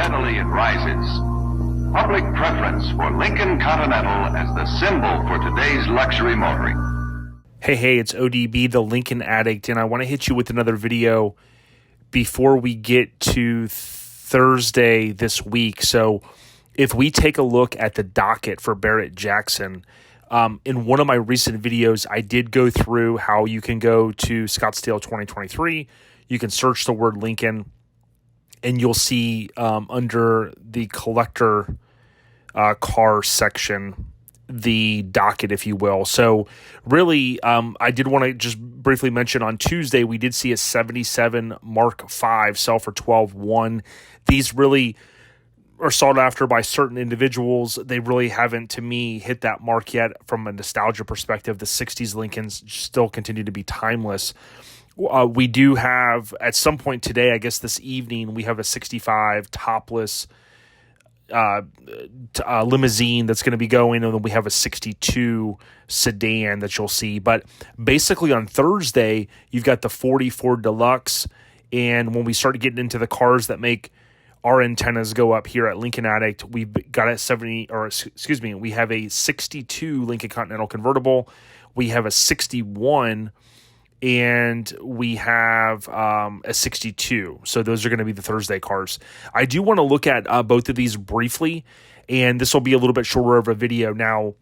steadily it rises. Public preference for Lincoln Continental as the symbol for today's luxury motoring. Hey, it's ODB, the Lincoln Addict, and I want to hit you with another video before we get to Thursday this week. So if we take a look at the docket for Barrett-Jackson, in one of my recent videos, I did go through how you can go to Scottsdale 2023. You can search the word Lincoln, and you'll see under the collector car section the docket, if you will. So really, I did want to just briefly mention on Tuesday, we did see a 77 Mark V sell for $12,100. These really are sought after by certain individuals. They really haven't, to me, hit that mark yet from a nostalgia perspective. The 60s Lincolns still continue to be timeless. We do have, at some point today, I guess this evening, we have a 65 topless limousine that's going to be going, and then we have a 62 sedan that you'll see. But basically on Thursday, you've got the 40 Ford Deluxe, and when we start getting into the cars that make our antennas go up here at Lincoln Addict, we've got we have a 62 Lincoln Continental Convertible, we have a 61, and we have a 62. So those are going to be the Thursday cars. I do want to look at both of these briefly, and this will be a little bit shorter of a video. Now,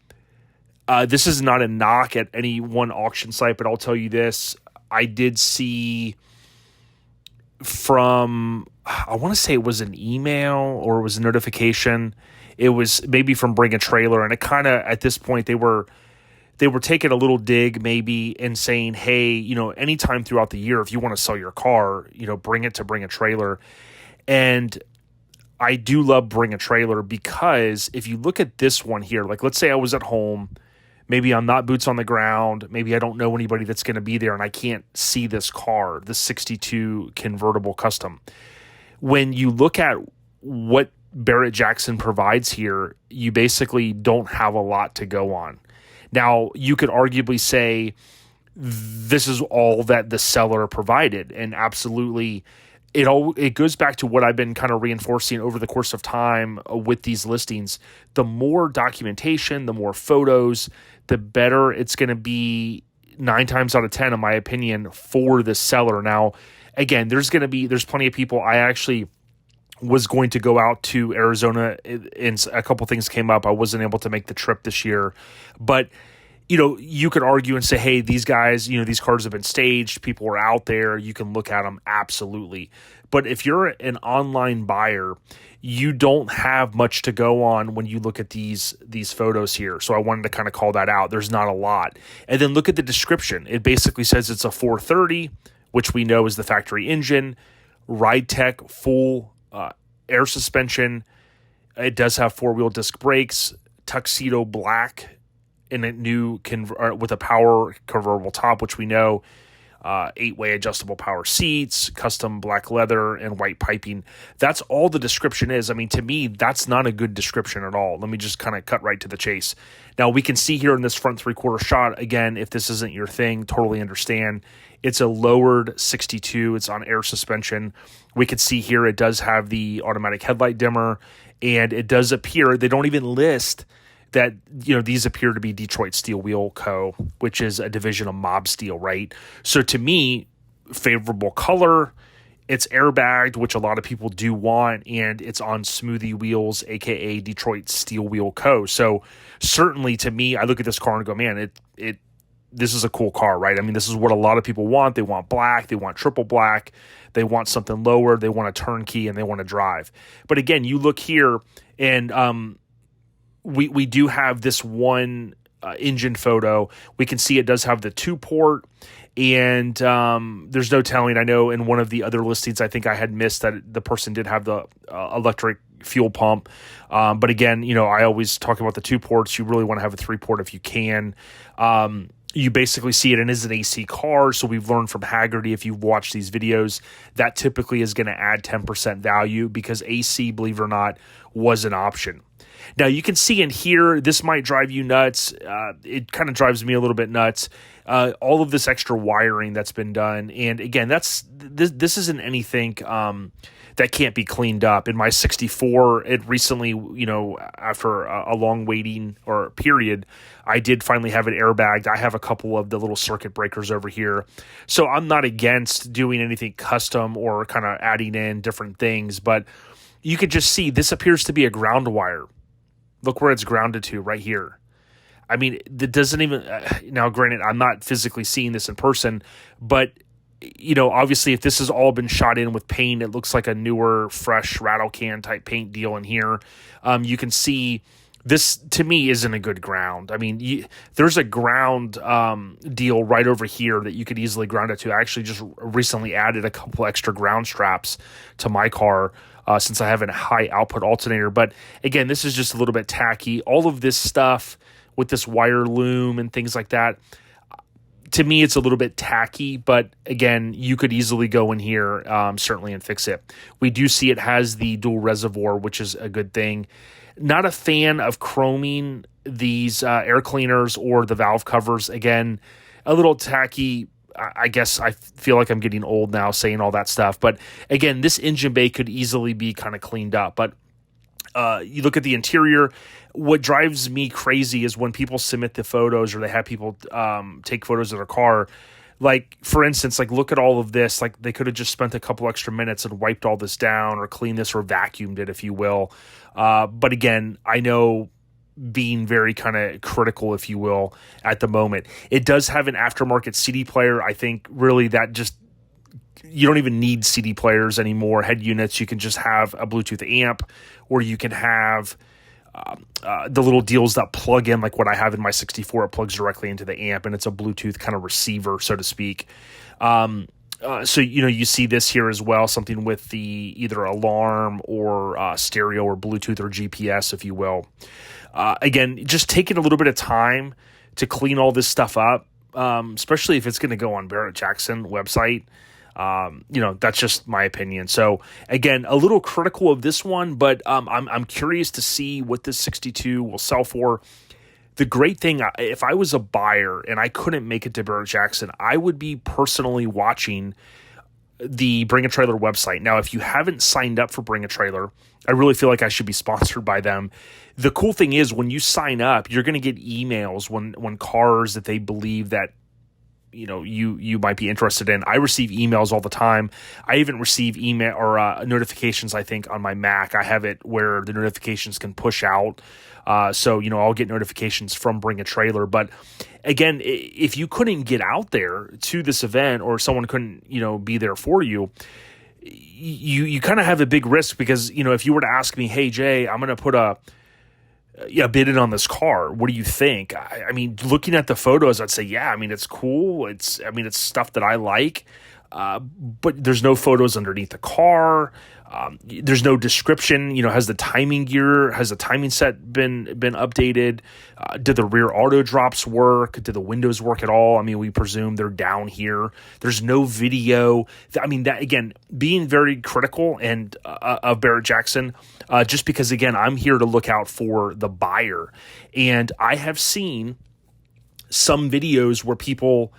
this is not a knock at any one auction site, but I'll tell you this. I did see from, I want to say it was an email or it was a notification. It was maybe from Bring a Trailer, and it kind of, at this point, they were taking a little dig maybe and saying, hey, anytime throughout the year, if you want to sell your car, bring it to Bring a Trailer. And I do love Bring a Trailer because if you look at this one here, like let's say I was at home, maybe I'm not boots on the ground, maybe I don't know anybody that's going to be there and I can't see this car, the 62 Convertible Custom. When you look at what Barrett-Jackson provides here, you basically don't have a lot to go on. Now, you could arguably say this is all that the seller provided, and absolutely it goes back to what I've been kind of reinforcing over the course of time with these listings. The more documentation, the more photos, the better it's going to be 9 times out of 10, in my opinion, for the seller. Now, again, there's plenty of people. I actually was going to go out to Arizona, and a couple things came up. I wasn't able to make the trip this year, but you could argue and say, hey, these guys, these cars have been staged, people are out there, you can look at them, absolutely. But if you're an online buyer, you don't have much to go on when you look at these photos here. So I wanted to kind of call that out. There's not a lot. And then look at the description. It basically says it's a 430, which we know is the factory engine, Ride Tech, full air suspension. It does have 4-wheel disc brakes, tuxedo black, in a new with a power convertible top, which we know, 8-way adjustable power seats, custom black leather, and white piping. That's all the description is. I mean, to me, that's not a good description at all. Let me just kind of cut right to the chase. Now, we can see here in this front 3/4 shot, again, if this isn't your thing, totally understand. It's a lowered 62. It's on air suspension. We can see here it does have the automatic headlight dimmer, and it does appear, they don't even list that, these appear to be Detroit Steel Wheel Co., which is a division of Mob Steel, right? So to me, favorable color, it's airbagged, which a lot of people do want, and it's on Smoothie Wheels, aka Detroit Steel Wheel Co. So certainly to me, I look at this car and go, man, this is a cool car, right? I mean, this is what a lot of people want. They want black, they want triple black, they want something lower, they want a turnkey, and they want to drive. But again, you look here, and we do have this one engine photo. We can see it does have the 2-port, and there's no telling. I know in one of the other listings, I think I had missed that the person did have the electric fuel pump. But again, I always talk about the 2 ports. You really want to have a 3-port if you can. You basically see it, and is an AC car. So we've learned from Haggerty, if you've watched these videos, that typically is going to add 10% value because AC, believe it or not, was an option. Now you can see in here, this might drive you nuts. It kind of drives me a little bit nuts. All of this extra wiring that's been done. And again, this isn't anything that can't be cleaned up. In my 64, it recently, after a long waiting or period, I did finally have it airbagged. I have a couple of the little circuit breakers over here. So I'm not against doing anything custom or kind of adding in different things, but you could just see this appears to be a ground wire. Look where it's grounded to right here. I mean, it doesn't even, now granted, I'm not physically seeing this in person, but, obviously if this has all been shot in with paint, it looks like a newer, fresh rattle can type paint deal in here. You can see this, to me, isn't a good ground. I mean, there's a ground deal right over here that you could easily ground it to. I actually just recently added a couple extra ground straps to my car since I have a high output alternator. But again, this is just a little bit tacky. All of this stuff with this wire loom and things like that, to me, it's a little bit tacky, but again, you could easily go in here, certainly, and fix it. We do see it has the dual reservoir, which is a good thing. Not a fan of chroming these air cleaners or the valve covers. Again, a little tacky. I guess I feel like I'm getting old now saying all that stuff. But again, this engine bay could easily be kind of cleaned up. But you look at the interior. What drives me crazy is when people submit the photos or they have people take photos of their car. Like, for instance, like, look at all of this. Like, they could have just spent a couple extra minutes and wiped all this down or cleaned this or vacuumed it, if you will. But again, I know being very kind of critical, if you will, at the moment. It does have an aftermarket CD player. I think really that just, you don't even need CD players anymore, head units. You can just have a Bluetooth amp, or you can have the little deals that plug in, like what I have in my 64. It plugs directly into the amp, and it's a Bluetooth kind of receiver, so to speak. So, you see this here as well, something with the either alarm or stereo or Bluetooth or GPS, if you will. Again, just taking a little bit of time to clean all this stuff up, especially if it's going to go on Barrett-Jackson website. That's just my opinion. So again, a little critical of this one, but I'm curious to see what this 62 will sell for. The great thing, if I was a buyer and I couldn't make it to Barrett-Jackson, I would be personally watching the Bring a Trailer website. Now, if you haven't signed up for Bring a Trailer, I really feel like I should be sponsored by them. The cool thing is when you sign up, you're going to get emails when cars that they believe that you might be interested in. I receive emails all the time. I even receive email or notifications, I think, on my Mac. I have it where the notifications can push out. So, I'll get notifications from Bring a Trailer. But again, if you couldn't get out there to this event or someone couldn't, be there for you, you kind of have a big risk because, if you were to ask me, hey, Jay, I'm going to put a bid in on this car. What do you think? I mean, looking at the photos, I'd say, yeah, I mean, it's cool. It's stuff that I like, but there's no photos underneath the car. There's no description, has the timing gear, has the timing set been updated? Did the rear auto drops work? Did the windows work at all? I mean, we presume they're down here. There's no video. I mean, that again, being very critical and of Barrett-Jackson, just because again, I'm here to look out for the buyer. And I have seen some videos where people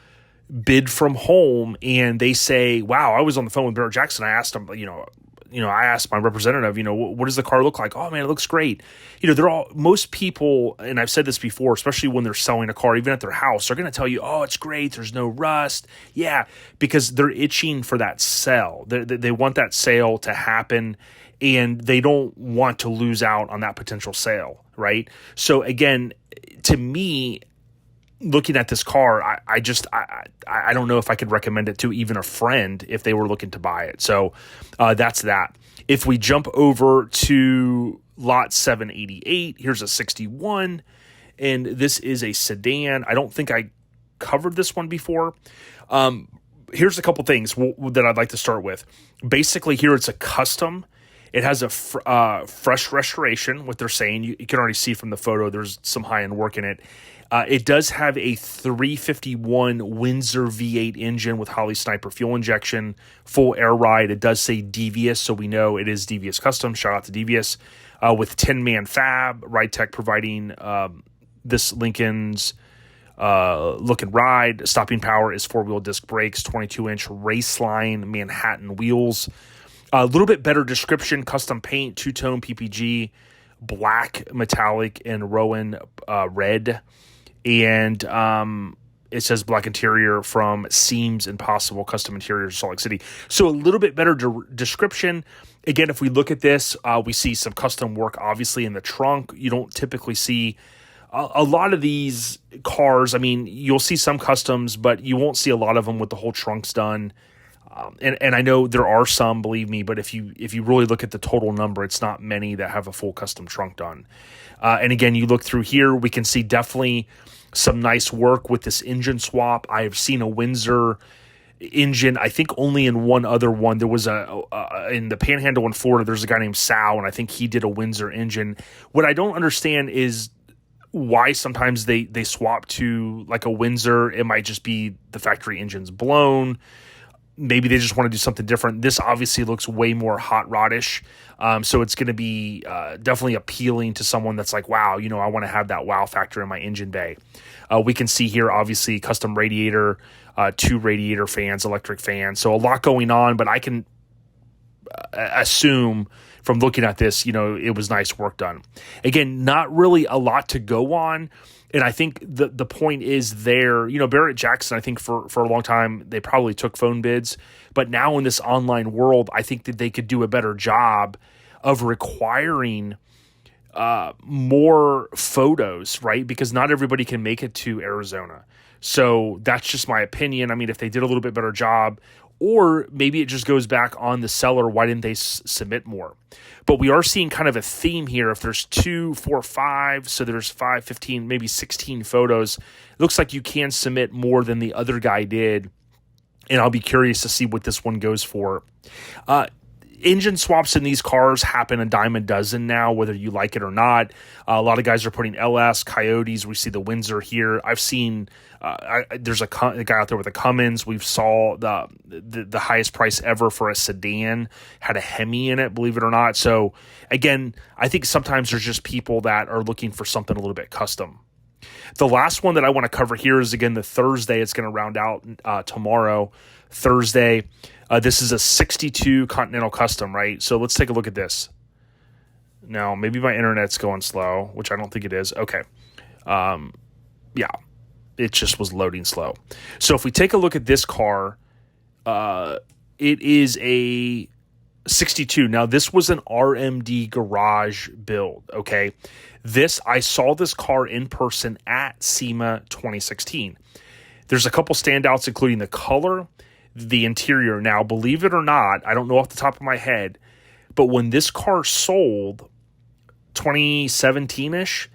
bid from home and they say, wow, I was on the phone with Barrett-Jackson. I asked them, I asked my representative, what does the car look like? Oh man, it looks great. Most people, and I've said this before, especially when they're selling a car, even at their house, they're going to tell you, oh, it's great. There's no rust. Yeah. Because they're itching for that sale. They want that sale to happen and they don't want to lose out on that potential sale. Right. So again, to me, looking at this car, I don't know if I could recommend it to even a friend if they were looking to buy it. So that's that. If we jump over to lot 788, here's a 61, and this is a sedan. I don't think I covered this one before. Here's a couple things that I'd like to start with. Basically, here it's a custom. It has a fresh restoration, what they're saying. You can already see from the photo there's some high-end work in it. It does have a 351 Windsor V8 engine with Holley Sniper fuel injection, full air ride. It does say Devious, so we know it is Devious Custom. Shout out to Devious. with 10-man fab, Ride Tech providing this Lincoln's look and ride. Stopping power is 4-wheel disc brakes, 22-inch Raceline Manhattan wheels. A little bit better description, custom paint, two-tone PPG, black, metallic, and Rowan red. And it says black interior from Seams Impossible Custom Interiors, Salt Lake City. So a little bit better description. Again, if we look at this, we see some custom work, obviously, in the trunk. You don't typically see a lot of these cars. I mean, you'll see some customs, but you won't see a lot of them with the whole trunks done. And I know there are some, believe me, but if you really look at the total number, it's not many that have a full custom trunk done. And again, you look through here, we can see definitely some nice work with this engine swap. I have seen a Windsor engine, I think only in one other one. There was in the Panhandle in Florida, there's a guy named Sal, and I think he did a Windsor engine. What I don't understand is why sometimes they swap to like a Windsor. It might just be the factory engine's blown. Maybe they just want to do something different. This obviously looks way more hot rodish. So it's going to be definitely appealing to someone that's like, wow, I want to have that wow factor in my engine bay. We can see here, obviously, custom radiator, 2 radiator fans, electric fans. So a lot going on, but I can assume from looking at this, it was nice work done. Again, not really a lot to go on. And I think the point is there, Barrett-Jackson, I think for a long time, they probably took phone bids. But now in this online world, I think that they could do a better job of requiring more photos, right? Because not everybody can make it to Arizona. So that's just my opinion. I mean, if they did a little bit better job, or maybe it just goes back on the seller, why didn't they submit more? But we are seeing kind of a theme here. If there's 2, 4, 5, so there's 5, 15, maybe 16 photos, it looks like you can submit more than the other guy did. And I'll be curious to see what this one goes for. Engine swaps in these cars happen a dime a dozen now, whether you like it or not. A lot of guys are putting LS, Coyotes. We see the Windsor here. I've seen there's a guy out there with a Cummins. We've saw the highest price ever for a sedan had a Hemi in it, believe it or not. So again, I think sometimes there's just people that are looking for something a little bit custom. The last one that I want to cover here is, again, the Thursday. It's going to round out tomorrow, Thursday. This is a 62 Continental Custom, right? So let's take a look at this. Now, maybe my internet's going slow, which I don't think it is. Okay. Yeah, it just was loading slow. So if we take a look at this car, it is a 62. Now, this was an RMD garage build, okay? I saw this car in person at SEMA 2016. There's a couple standouts, including the color, the interior. Now, believe it or not, I don't know off the top of my head, but when this car sold 2017-ish,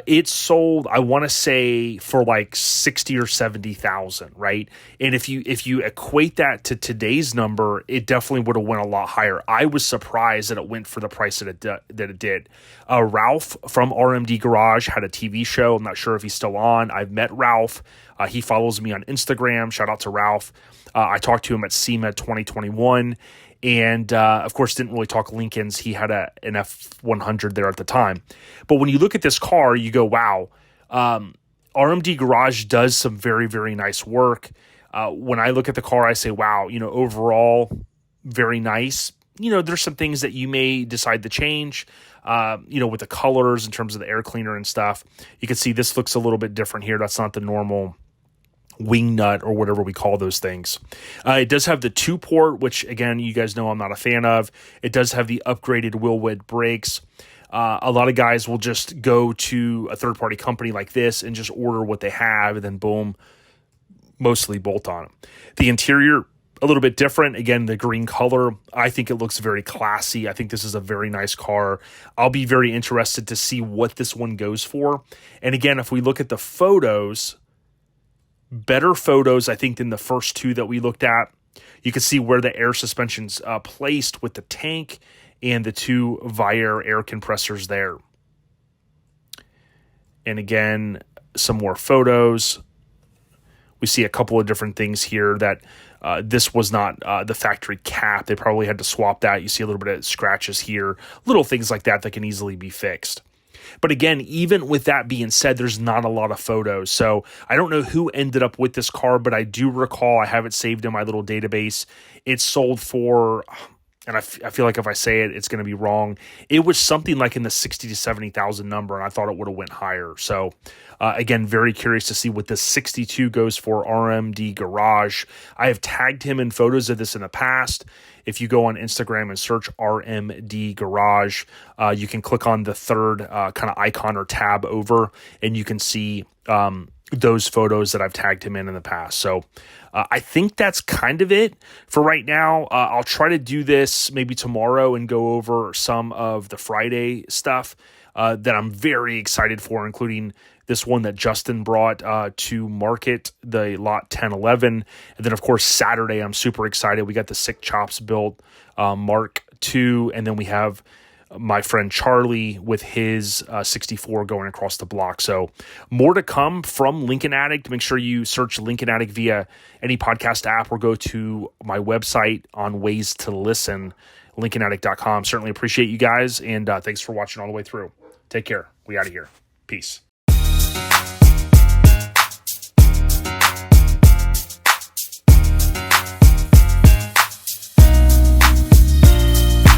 it sold, I want to say, for like 60 or 70,000, right? And if you equate that to today's number, it definitely would have went a lot higher. I was surprised that it went for the price that it did. Ralph from RMD Garage had a TV show. I'm not sure if he's still on. I've met Ralph. He follows me on Instagram. Shout out to Ralph. I talked to him at SEMA 2021. And, of course, didn't really talk Lincolns. He had an F100 there at the time. But when you look at this car, you go, wow, RMD Garage does some very, very nice work. When I look at the car, I say, wow, overall, very nice. There's some things that you may decide to change, with the colors in terms of the air cleaner and stuff. You can see this looks a little bit different here. That's not the normal wing nut or whatever we call those things. It does have the 2-port, which, again, you guys know I'm not a fan of. It does have the upgraded wheel width brakes. A lot of guys will just go to a third-party company like this and just order what they have, and then boom, mostly bolt on. The interior, a little bit different. Again, the green color, I think it looks very classy. I think this is a very nice car. I'll be very interested to see what this one goes for. And again, if we look at the photos, better photos, I think, than the first two that we looked at. You can see where the air suspension's placed with the tank and the 2 Viair air compressors there. And again, some more photos. We see a couple of different things here that this was not the factory cap. They probably had to swap that. You see a little bit of scratches here, little things like that can easily be fixed. But again, even with that being said, there's not a lot of photos. So I don't know who ended up with this car, but I do recall I have it saved in my little database. It sold for, and I feel like if I say it, it's going to be wrong. It was something like in the 60 to 70,000 number, and I thought it would have went higher. So again, very curious to see what this 62 goes for. RMD Garage. I have tagged him in photos of this in the past. If you go on Instagram and search RMD Garage, you can click on the third kind of icon or tab over, and you can see those photos that I've tagged him in the past. So I think that's kind of it for right now. I'll try to do this maybe tomorrow and go over some of the Friday stuff that I'm very excited for, including this one that Justin brought to market, the lot 1011. And then, of course, Saturday, I'm super excited. We got the Sick Chops built, Mark II, and then we have my friend Charlie with his 64 going across the block. So more to come from Lincoln Addict. Make sure you search Lincoln Addict via any podcast app or go to my website on ways to listen, lincolnaddict.com. Certainly appreciate you guys, and thanks for watching all the way through. Take care. We out of here. Peace.